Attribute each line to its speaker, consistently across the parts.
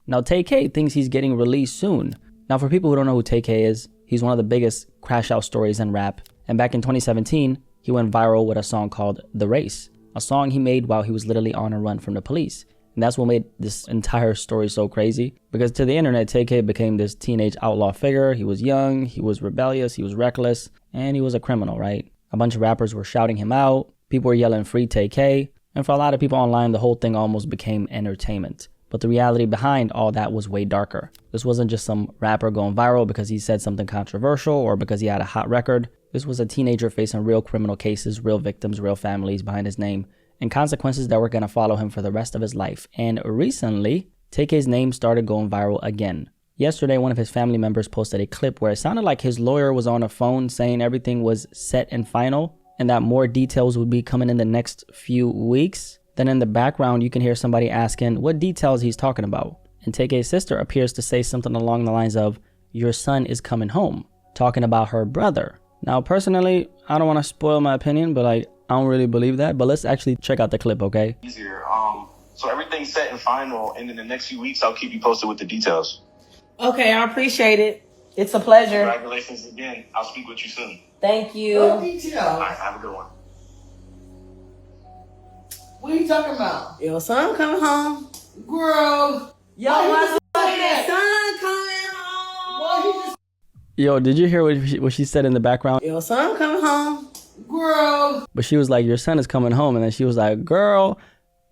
Speaker 1: Now, Tay-K thinks he's getting released soon. Now, for people who don't know who Tay-K is, he's one of the biggest crash out stories in rap. And back in 2017, he went viral with a song called The Race, a song he made while he was literally on a run from the police. And that's what made this entire story so crazy. Because to the internet, Tay-K became this teenage outlaw figure. He was young, he was rebellious, he was reckless, and he was a criminal, right? A bunch of rappers were shouting him out. People were yelling, "Free Tay-K." And for a lot of people online, the whole thing almost became entertainment. But the reality behind all that was way darker. This wasn't just some rapper going viral because he said something controversial or because he had a hot record. This was a teenager facing real criminal cases, real victims, real families behind his name, and consequences that were going to follow him for the rest of his life. And recently, Tay-K's name started going viral again. Yesterday, one of his family members posted a clip where it sounded like his lawyer was on a phone saying everything was set and final and that more details would be coming in the next few weeks. Then in the background, you can hear somebody asking what details he's talking about. And Tay-K's sister appears to say something along the lines of, "Your son is coming home," talking about her brother. Now, personally, I don't want to spoil my opinion, but I don't really believe that. But let's actually check out the clip, okay?
Speaker 2: Easier. So everything's set and final, and in the next few weeks, I'll keep you posted with the details.
Speaker 3: Okay, I appreciate it. It's a pleasure.
Speaker 2: Congratulations again. I'll speak with you soon.
Speaker 3: Thank you.
Speaker 2: All right, have a good one.
Speaker 4: What are you talking about?
Speaker 3: Your son coming home.
Speaker 4: Girl.
Speaker 3: Yo, what's son coming home?
Speaker 1: Yo, did you hear what she said in the background?
Speaker 3: Your son coming home.
Speaker 4: Girl.
Speaker 1: But she was like, "Your son is coming home." And then she was like, "Girl,"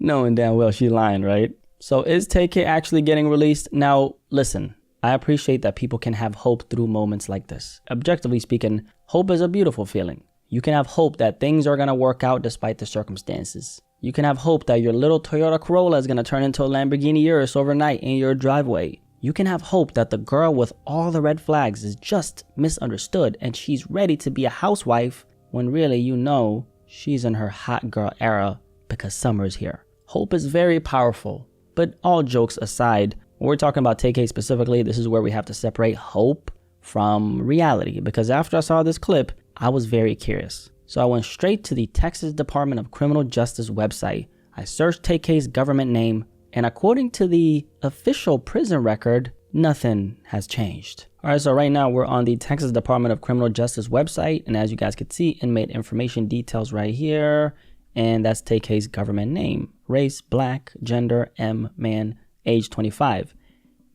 Speaker 1: knowing damn well she lying, right? So is Tay-K actually getting released? Now, listen, I appreciate that people can have hope through moments like this. Objectively speaking, hope is a beautiful feeling. You can have hope that things are going to work out despite the circumstances. You can have hope that your little Toyota Corolla is going to turn into a Lamborghini Urus overnight in your driveway. You can have hope that the girl with all the red flags is just misunderstood and she's ready to be a housewife when really you know she's in her hot girl era because summer's here. Hope is very powerful. But all jokes aside, when we're talking about Tay-K specifically, this is where we have to separate hope from reality. Because after I saw this clip, I was very curious. So I went straight to the Texas Department of Criminal Justice website. I searched Tay-K's government name, and according to the official prison record, nothing has changed. Alright, so right now we're on the Texas Department of Criminal Justice website, and as you guys can see, inmate information details right here, and that's Tay-K's government name. Race, black, gender, M, man, age 25.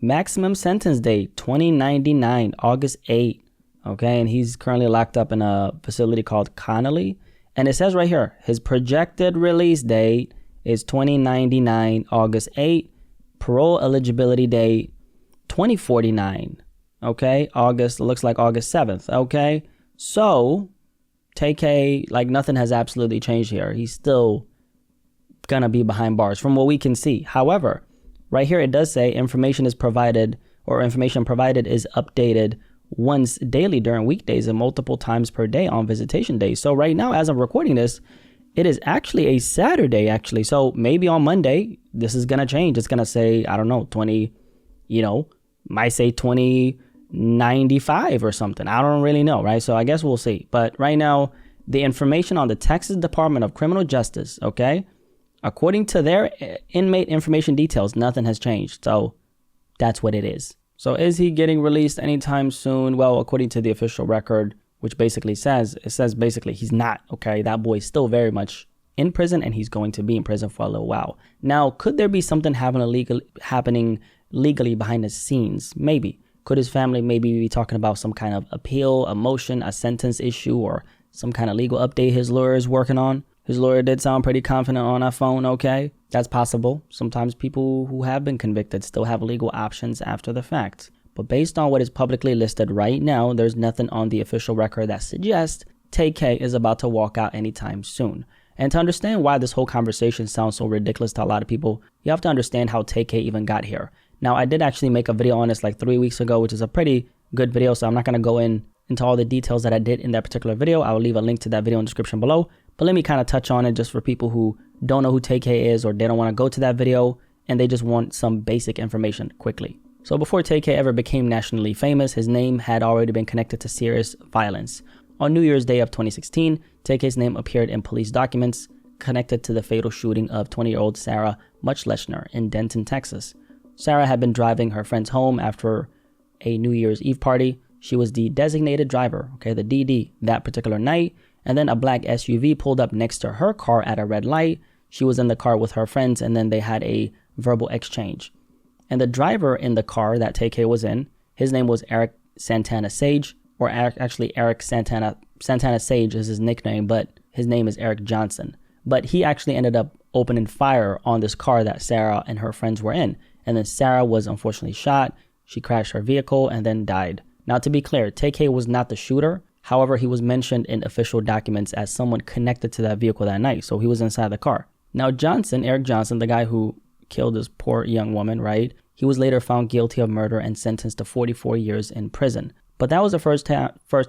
Speaker 1: Maximum sentence date, 2099, August 8. Okay, and he's currently locked up in a facility called Connolly. And it says right here, his projected release date is 2099, August 8. Parole eligibility date, 2049. Okay, looks like August 7th. Okay, so Tay-K, like nothing has absolutely changed here. He's still gonna be behind bars from what we can see. However, right here it does say information provided is updated once daily during weekdays and multiple times per day on visitation days. So right now, as I'm recording this, it is actually a Saturday actually. So maybe on Monday, this is gonna change. It's gonna say, I don't know, 20, might say 2095 or something. I don't really know, right? So I guess we'll see. But right now, the information on the Texas Department of Criminal Justice, okay, according to their inmate information details, nothing has changed. So that's what it is. So is he getting released anytime soon? Well, according to the official record, which basically says he's not, okay? That boy's still very much in prison and he's going to be in prison for a little while. Now, could there be something happening legally behind the scenes? Maybe. Could his family maybe be talking about some kind of appeal, a motion, a sentence issue, or some kind of legal update his lawyer is working on? His lawyer did sound pretty confident on that phone, okay? That's possible. Sometimes people who have been convicted still have legal options after the fact. But based on what is publicly listed right now, there's nothing on the official record that suggests Tay-K is about to walk out anytime soon. And to understand why this whole conversation sounds so ridiculous to a lot of people, you have to understand how Tay-K even got here. Now, I did actually make a video on this like 3 weeks ago, which is a pretty good video, so I'm not going to go into all the details that I did in that particular video. I will leave a link to that video in the description below. But let me kind of touch on it just for people who don't know who Tay-K is or they don't want to go to that video and they just want some basic information quickly. So before Tay-K ever became nationally famous, his name had already been connected to serious violence. On New Year's Day of 2016, Tay-K's name appeared in police documents connected to the fatal shooting of 20-year-old Sarah Muchlechner in Denton, Texas. Sarah had been driving her friends home after a New Year's Eve party. She was the designated driver, okay, the DD, that particular night. And then a black SUV pulled up next to her car at a red light. She was in the car with her friends, and then they had a verbal exchange. And the driver in the car that Tay-K was in, his name was Eric Santana Sage, or actually Eric Santana Sage is his nickname, but his name is Eric Johnson. But he actually ended up opening fire on this car that Sarah and her friends were in. And then Sarah was unfortunately shot. She crashed her vehicle and then died. Now, to be clear, Tay-K was not the shooter. However, he was mentioned in official documents as someone connected to that vehicle that night. So he was inside the car. Now, Eric Johnson, the guy who killed this poor young woman, right? He was later found guilty of murder and sentenced to 44 years in prison. But that was the first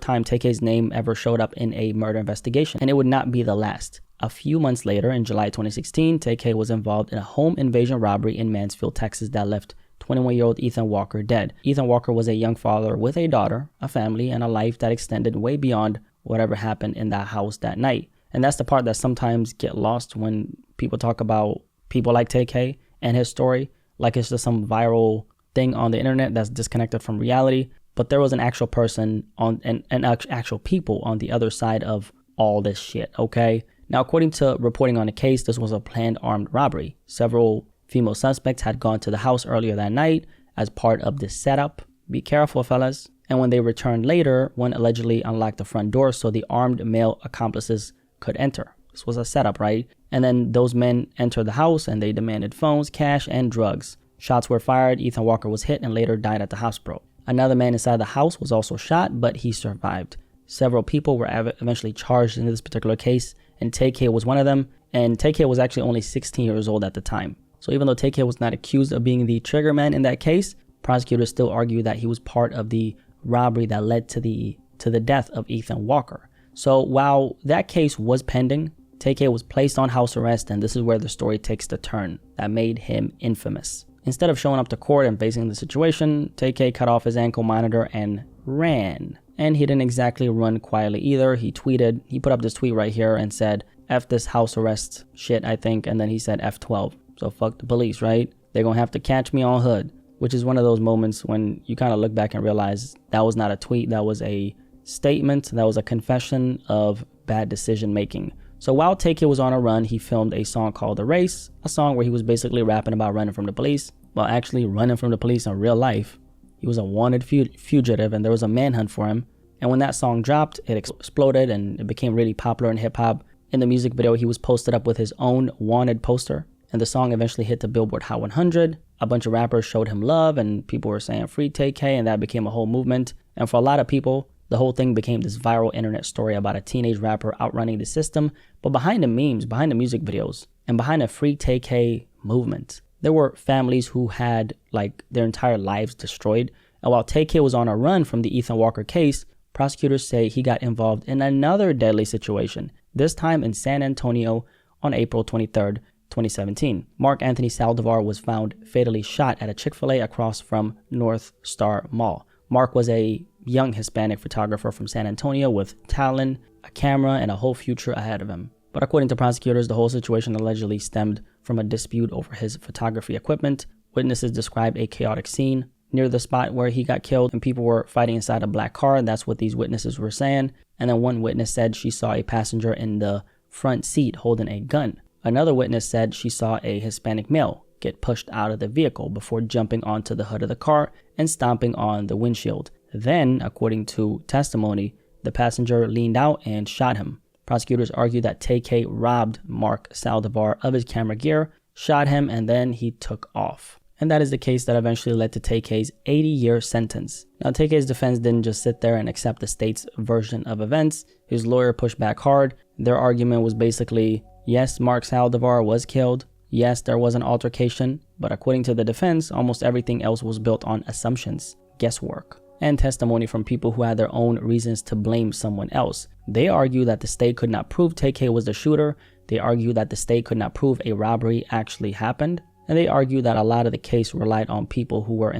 Speaker 1: time Tay-K's name ever showed up in a murder investigation, and it would not be the last. A few months later, in July 2016, Tay-K was involved in a home invasion robbery in Mansfield, Texas that left 21-year-old Ethan Walker dead. Ethan Walker was a young father with a daughter, a family, and a life that extended way beyond whatever happened in that house that night. And that's the part that sometimes get lost when people talk about people like Tay-K and his story, like it's just some viral thing on the internet that's disconnected from reality. But there was an actual person and actual people on the other side of all this shit, okay? Now, according to reporting on the case, this was a planned armed robbery. Several female suspects had gone to the house earlier that night as part of the setup. Be careful, fellas. And when they returned later, one allegedly unlocked the front door so the armed male accomplices could enter. This was a setup, right? And then those men entered the house and they demanded phones, cash, and drugs. Shots were fired. Ethan Walker was hit and later died at the hospital. Another man inside the house was also shot, but he survived. Several people were eventually charged in this particular case, and Tay-K was one of them. And Tay-K was actually only 16 years old at the time. So even though Tay-K was not accused of being the trigger man in that case, prosecutors still argue that he was part of the robbery that led to the death of Ethan Walker. So while that case was pending, Tay-K was placed on house arrest, and this is where the story takes the turn that made him infamous. Instead of showing up to court and facing the situation, Tay-K cut off his ankle monitor and ran. And he didn't exactly run quietly either. He put up this tweet right here and said, F this house arrest shit, I think. And then he said F12. So fuck the police, right? They're gonna have to catch me on hood. Which is one of those moments when you kind of look back and realize that was not a tweet. That was a statement. That was a confession of bad decision making. So while Tay-K was on a run, he filmed a song called The Race, a song where he was basically rapping about running from the police. Well, actually running from the police in real life. He was a wanted fugitive and there was a manhunt for him. And when that song dropped, it exploded and it became really popular in hip hop. In the music video, he was posted up with his own wanted poster. And the song eventually hit the Billboard Hot 100. A bunch of rappers showed him love and people were saying free Tay-K, and that became a whole movement. And for a lot of people, the whole thing became this viral internet story about a teenage rapper outrunning the system. But behind the memes, behind the music videos, and behind the free Tay-K movement, there were families who had like their entire lives destroyed. And while Tay-K was on a run from the Ethan Walker case, prosecutors say he got involved in another deadly situation, this time in San Antonio on April 23rd, 2017. Mark Anthony Saldivar was found fatally shot at a Chick-fil-A across from North Star Mall. Mark was a young Hispanic photographer from San Antonio with talent, a camera, and a whole future ahead of him. But according to prosecutors, the whole situation allegedly stemmed from a dispute over his photography equipment. Witnesses described a chaotic scene near the spot where he got killed, and people were fighting inside a black car. That's what these witnesses were saying. And then one witness said she saw a passenger in the front seat holding a gun. Another witness said she saw a Hispanic male get pushed out of the vehicle before jumping onto the hood of the car and stomping on the windshield. Then, according to testimony, the passenger leaned out and shot him. Prosecutors argued that Tay-K robbed Mark Saldivar of his camera gear, shot him, and then he took off. And that is the case that eventually led to Tay-K's 80-year sentence. Now, Tay-K's defense didn't just sit there and accept the state's version of events. His lawyer pushed back hard. Their argument was basically, yes, Mark Saldivar was killed. Yes, there was an altercation. But according to the defense, almost everything else was built on assumptions, guesswork, and testimony from people who had their own reasons to blame someone else. They argue that the state could not prove Tay-K was the shooter. They argue that the state could not prove a robbery actually happened. And they argue that a lot of the case relied on people who were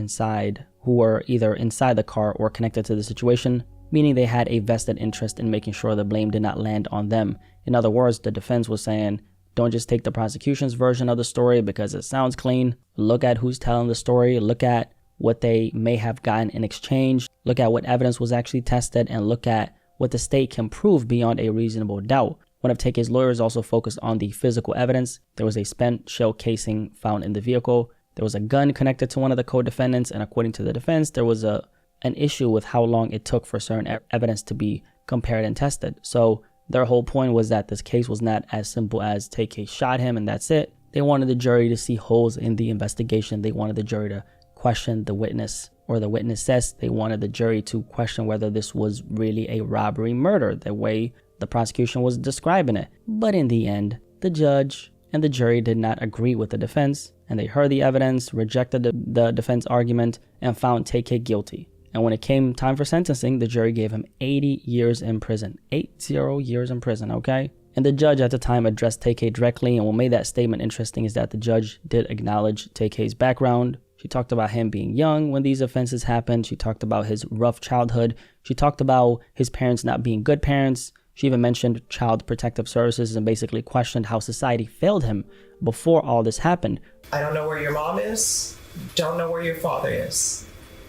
Speaker 1: either inside the car or connected to the situation, meaning they had a vested interest in making sure the blame did not land on them. In other words, the defense was saying Don't just take the prosecution's version of the story because it sounds clean. Look at who's telling the story. Look at what they may have gotten in exchange. Look at what evidence was actually tested, and look at what the state can prove beyond a reasonable doubt. One of Tay-K's lawyers also focused on the physical evidence. There was a spent shell casing found in the vehicle. There was a gun connected to one of the co-defendants, and according to the defense, there was an issue with how long it took for certain evidence to be compared and tested. So their whole point was that this case was not as simple as Tay-K shot him and that's it. They wanted the jury to see holes in the investigation. They wanted the jury to question the witness or the witness says. They wanted the jury to question whether this was really a robbery murder, the way the prosecution was describing it. But in the end, the judge and the jury did not agree with the defense, and they heard the evidence, rejected the defense argument, and found Tay-K guilty. And when it came time for sentencing, the jury gave him 80 years in prison. 80 years in prison, okay? And the judge at the time addressed Tay-K directly, and what made that statement interesting is that the judge did acknowledge Tay-K's background. She talked about him being young when these offenses happened. She talked about his rough childhood. She talked about his parents not being good parents. She even mentioned Child Protective Services and basically questioned how society failed him before all this happened.
Speaker 5: I don't know where your mom is. Don't know where your father is.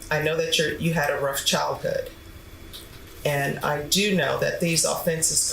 Speaker 5: I know that you had a rough childhood. And I do know that these offenses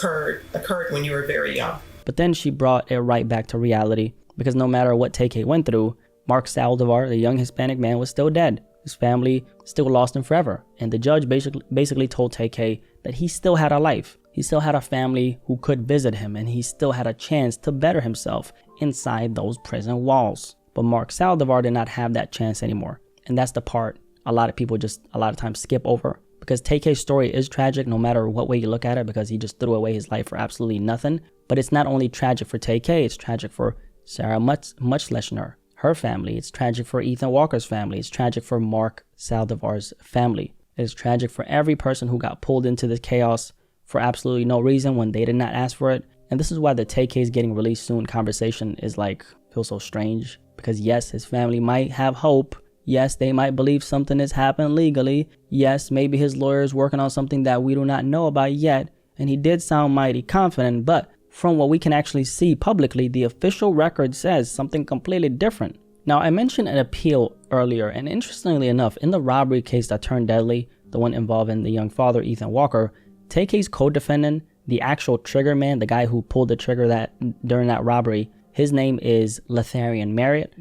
Speaker 5: occurred when you were very young.
Speaker 1: But then she brought it right back to reality, because no matter what Tay-K went through, Mark Saldivar, the young Hispanic man, was still dead. His family still lost him forever. And the judge basically told Tay-K that he still had a life. He still had a family who could visit him, and he still had a chance to better himself inside those prison walls. But Mark Saldivar did not have that chance anymore. And that's the part a lot of people just a lot of times skip over, because Tay-K's story is tragic no matter what way you look at it, because he just threw away his life for absolutely nothing. But it's not only tragic for Tay-K, it's tragic for Sarah Muchleshner, her family. It's tragic for Ethan Walker's family. It's tragic for Mark Saldivar's family. It's tragic for every person who got pulled into this chaos for absolutely no reason when they did not ask for it. And this is why the Tay-K's getting released soon conversation is feels so strange, because yes, his family might have hope. Yes, they might believe something has happened legally. Yes, maybe his lawyer is working on something that we do not know about yet. And he did sound mighty confident, but from what we can actually see publicly, the official record says something completely different. Now, I mentioned an appeal earlier, and interestingly enough, in the robbery case that turned deadly, the one involving the young father, Ethan Walker, Tay-K's co-defendant, the actual trigger man, the guy who pulled the trigger during that robbery, his name is Letharian Merritt,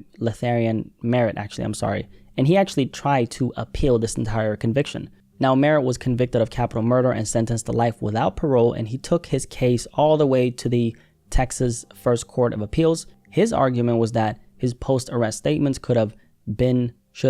Speaker 1: and he actually tried to appeal this entire conviction. Now, Merritt was convicted of capital murder and sentenced to life without parole, and he took his case all the way to the Texas First Court of Appeals. His argument was that his post-arrest statements should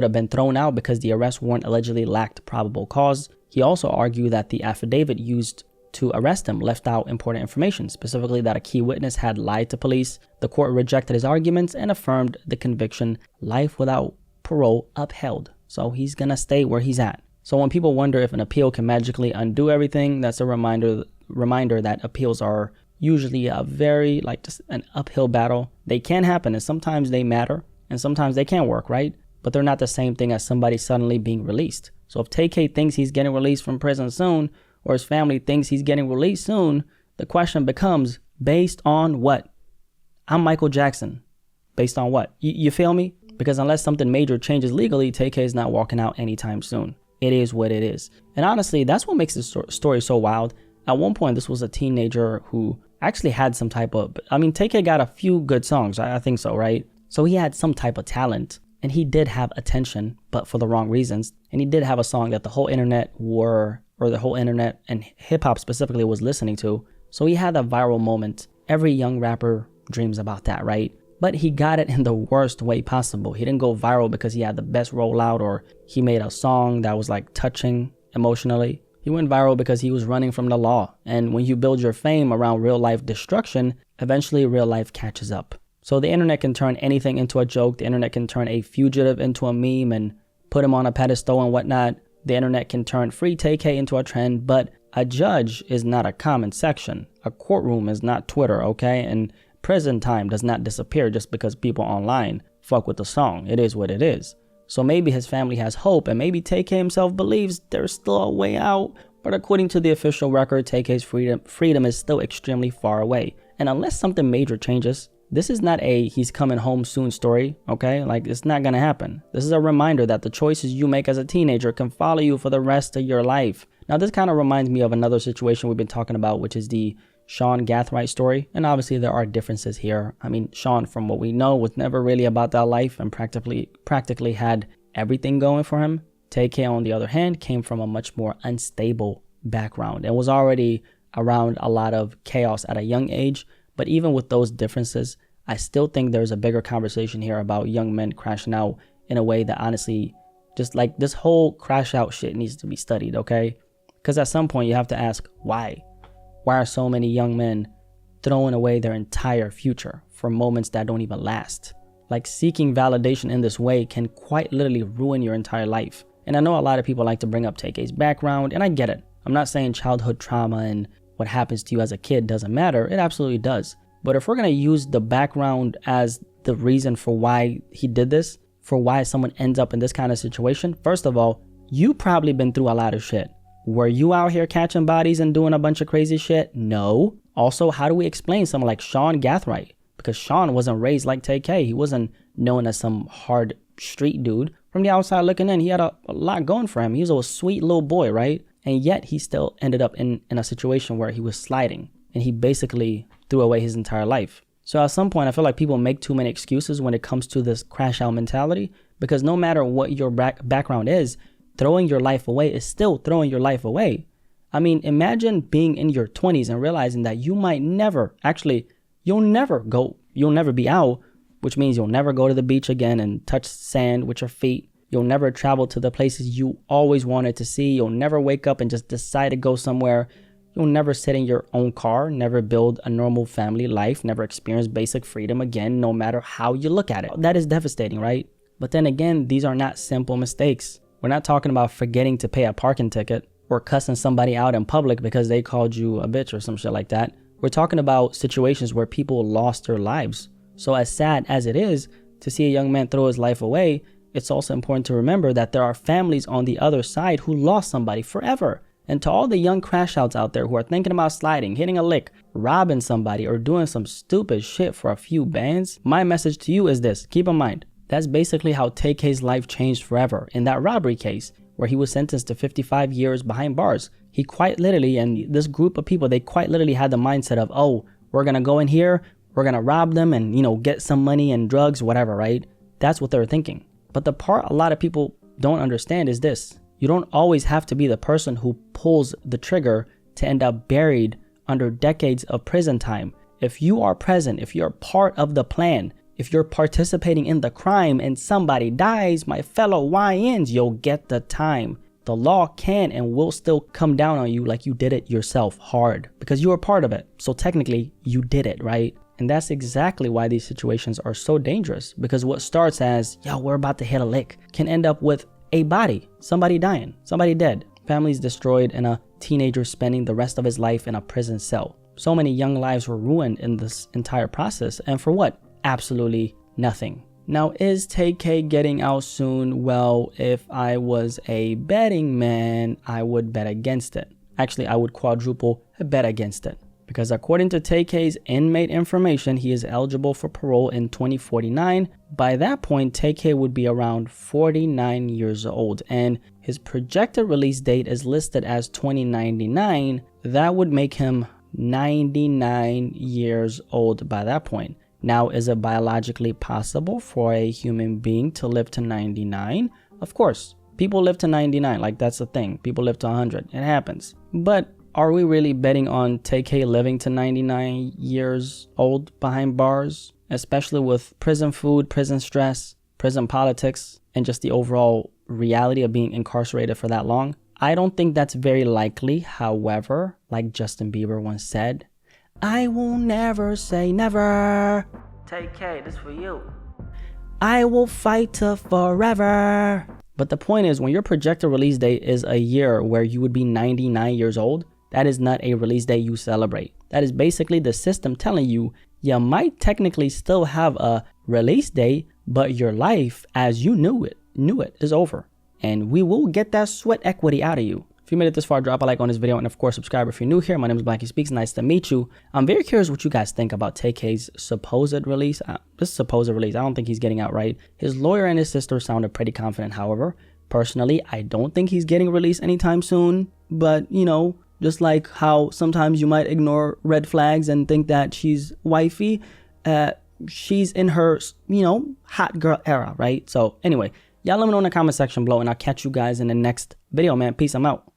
Speaker 1: have been thrown out because the arrest warrant allegedly lacked probable cause. He also argued that the affidavit used to arrest him left out important information, specifically that a key witness had lied to police. The court rejected his arguments and affirmed the conviction. Life without parole upheld. So he's gonna stay where he's at. So when people wonder if an appeal can magically undo everything, that's a reminder that appeals are usually a very just an uphill battle. They can happen, and sometimes they matter, and sometimes they can work, right? But they're not the same thing as somebody suddenly being released. So if Tay-K thinks he's getting released from prison soon, or his family thinks he's getting released soon, the question becomes, based on what? I'm Michael Jackson. Based on what? You feel me? Because unless something major changes legally, Tay-K is not walking out anytime soon. It is what it is. And honestly, that's what makes this story so wild. At one point, this was a teenager who actually had some type of... Tay-K got a few good songs. I think so, right? So he had some type of talent. And he did have attention, but for the wrong reasons. And he did have a song that the whole internet and hip-hop specifically was listening to. So he had a viral moment. Every young rapper dreams about that, right? But he got it in the worst way possible. He didn't go viral because he had the best rollout or he made a song that was touching emotionally. He went viral because he was running from the law. And when you build your fame around real life destruction, eventually real life catches up. So the internet can turn anything into a joke. The internet can turn a fugitive into a meme and put him on a pedestal and whatnot. The internet can turn free Tay-K into a trend, but a judge is not a comment section. A courtroom is not Twitter, okay? And prison time does not disappear just because people online fuck with the song. It is what it is. So maybe his family has hope, and maybe Tay-K himself believes there's still a way out. But according to the official record, Tay-K's freedom is still extremely far away. And unless something major changes, this is not a he's coming home soon story, okay? Like, it's not gonna happen. This is a reminder that the choices you make as a teenager can follow you for the rest of your life. Now, this kind of reminds me of another situation we've been talking about, which is the Sean Gathright story. And obviously there are differences here. I mean, Sean, from what we know, was never really about that life and practically had everything going for him. Tay-K, on the other hand, came from a much more unstable background and was already around a lot of chaos at a young age. But even with those differences, I still think there's a bigger conversation here about young men crashing out in a way that honestly, just like this whole crash out shit needs to be studied, okay? Because at some point you have to ask, why? Why are so many young men throwing away their entire future for moments that don't even last? Like, seeking validation in this way can quite literally ruin your entire life. And I know a lot of people like to bring up Tay-K's background, and I get it. I'm not saying childhood trauma and what happens to you as a kid doesn't matter. It absolutely does. But if we're going to use the background as the reason for why he did this, for why someone ends up in this kind of situation, first of all, you probably been through a lot of shit. Were you out here catching bodies and doing a bunch of crazy shit? No. Also, how do we explain someone like Sean Gathright? Because Sean wasn't raised like Tay-K. He wasn't known as some hard street dude. From the outside looking in, he had a lot going for him. He was a sweet little boy, right? And yet he still ended up in a situation where he was sliding. And he basically threw away his entire life. So at some point, I feel like people make too many excuses when it comes to this crash out mentality. Because no matter what your background is, throwing your life away is still throwing your life away. I mean, imagine being in your 20s and realizing that you might never, actually, you'll never be out, which means you'll never go to the beach again and touch sand with your feet. You'll never travel to the places you always wanted to see. You'll never wake up and just decide to go somewhere. You'll never sit in your own car, never build a normal family life, never experience basic freedom again, no matter how you look at it. That is devastating, right? But then again, these are not simple mistakes. We're not talking about forgetting to pay a parking ticket or cussing somebody out in public because they called you a bitch or some shit like that. We're talking about situations where people lost their lives. So as sad as it is to see a young man throw his life away, it's also important to remember that there are families on the other side who lost somebody forever. And to all the young crash outs out there who are thinking about sliding, hitting a lick, robbing somebody, or doing some stupid shit for a few bands, my message to you is this. Keep in mind, that's basically how Tay-K's life changed forever in that robbery case where he was sentenced to 55 years behind bars. He quite literally, and this group of people, they quite literally had the mindset of, oh, we're going to go in here, we're going to rob them and, get some money and drugs, whatever, right? That's what they were thinking. But the part a lot of people don't understand is this. You don't always have to be the person who pulls the trigger to end up buried under decades of prison time. If you are present, if you're part of the plan, if you're participating in the crime and somebody dies, my fellow YNs, you'll get the time. The law can and will still come down on you like you did it yourself hard because you were part of it. So technically you did it, right? And that's exactly why these situations are so dangerous, because what starts as, yo, we're about to hit a lick, can end up with a body, somebody dying, somebody dead, families destroyed, and a teenager spending the rest of his life in a prison cell. So many young lives were ruined in this entire process. And for what? Absolutely nothing. Now, is Tay-K getting out soon? Well, if I was a betting man, I would bet against it. Actually, I would quadruple bet against it. Because according to Tay-K's inmate information, he is eligible for parole in 2049. By that point, Tay-K would be around 49 years old, and his projected release date is listed as 2099. That would make him 99 years old by that point. Now, is it biologically possible for a human being to live to 99? Of course. People live to 99, like that's a thing. People live to 100. It happens. But are we really betting on Tay-K living to 99 years old behind bars? Especially with prison food, prison stress, prison politics, and just the overall reality of being incarcerated for that long? I don't think that's very likely. However, like Justin Bieber once said, I will never say never. Tay-K, this for you. I will fight to forever. But the point is, when your projected release date is a year where you would be 99 years old, that is not a release date you celebrate. That is basically the system telling you you might technically still have a release date, but your life as you knew it is over. And we will get that sweat equity out of you. If you made it this far, drop a like on this video, and of course, subscribe if you're new here. My name is Blackie Speaks. Nice to meet you. I'm very curious what you guys think about Tay-K's supposed release. This supposed release, I don't think he's getting out right. His lawyer and his sister sounded pretty confident, however. Personally, I don't think he's getting released anytime soon, but, you know, just like how sometimes you might ignore red flags and think that she's wifey, she's in her, you know, hot girl era, right? So anyway, y'all let me know in the comment section below, and I'll catch you guys in the next video, man. Peace, I'm out.